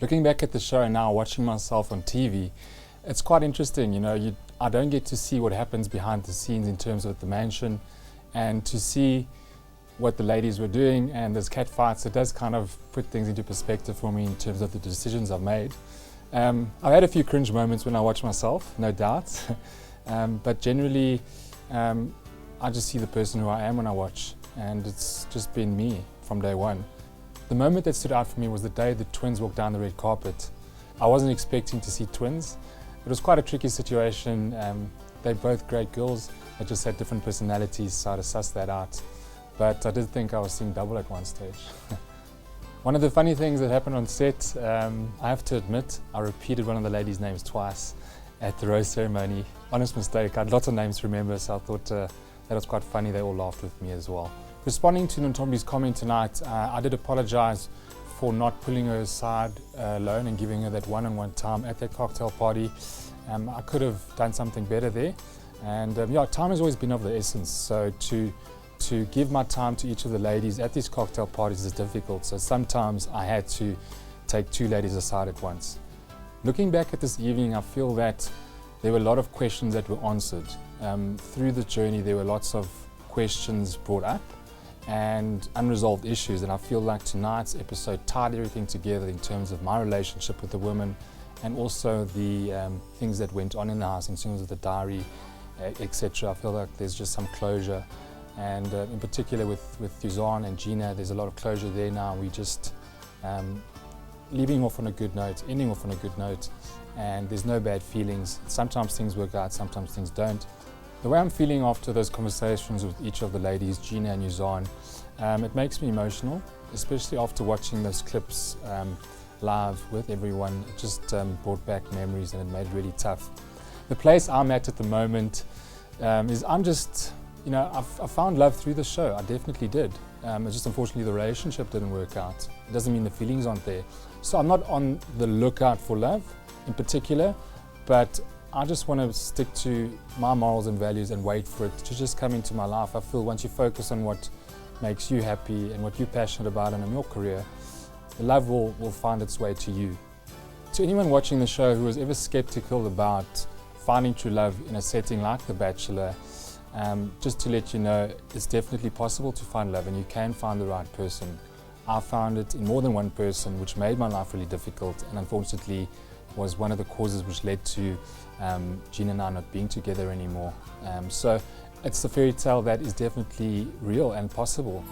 Looking back at the show now, watching myself on TV, it's quite interesting. I don't get to see what happens behind the scenes in terms of the mansion, and to see what the ladies were doing and there's catfights, it does kind of put things into perspective for me in terms of the decisions I've made. I've had a few cringe moments when I watch myself, no doubt, but generally I just see the person who I am when I watch, and it's just been me from day one. The moment that stood out for me was the day the twins walked down the red carpet. I wasn't expecting to see twins. It was quite a tricky situation. They're both great girls. They just had different personalities, so I had to suss that out. But I did think I was seeing double at one stage. One of the funny things that happened on set, I have to admit, I repeated one of the ladies' names twice at the rose ceremony. Honest mistake, I had lots of names to remember, so I thought that was quite funny. They all laughed with me as well. Responding to Nontombi's comment tonight, I did apologize for not pulling her aside alone and giving her that one-on-one time at that cocktail party. I could have done something better there. And yeah, time has always been of the essence. So to give my time to each of the ladies at these cocktail parties is difficult. So sometimes I had to take two ladies aside at once. Looking back at this evening, I feel that there were a lot of questions that were answered. Through the journey, there were lots of questions brought up and unresolved issues, and I feel like tonight's episode tied everything together in terms of my relationship with the women and also the things that went on in the house in terms of the diary, etc. I feel like there's just some closure, and in particular with Suzanne and Gina, there's a lot of closure there now. We just leaving off on a good note, ending off on a good note, and there's no bad feelings. Sometimes things work out, sometimes things don't. The way I'm feeling after those conversations with each of the ladies, Gina and Suzanne, it makes me emotional, especially after watching those clips live with everyone. It just brought back memories and it made it really tough. The place I'm at the moment is I'm just, I found love through the show. I definitely did. It's just unfortunately the relationship didn't work out. It doesn't mean the feelings aren't there. So I'm not on the lookout for love in particular, but I just want to stick to my morals and values and wait for it to just come into my life. I feel once you focus on what makes you happy and what you're passionate about and in your career, the love will find its way to you. To anyone watching the show who was ever skeptical about finding true love in a setting like The Bachelor, just to let you know, it's definitely possible to find love and you can find the right person. I found it in more than one person, which made my life really difficult, and unfortunately was one of the causes which led to Gina and I not being together anymore. So it's a fairy tale that is definitely real and possible.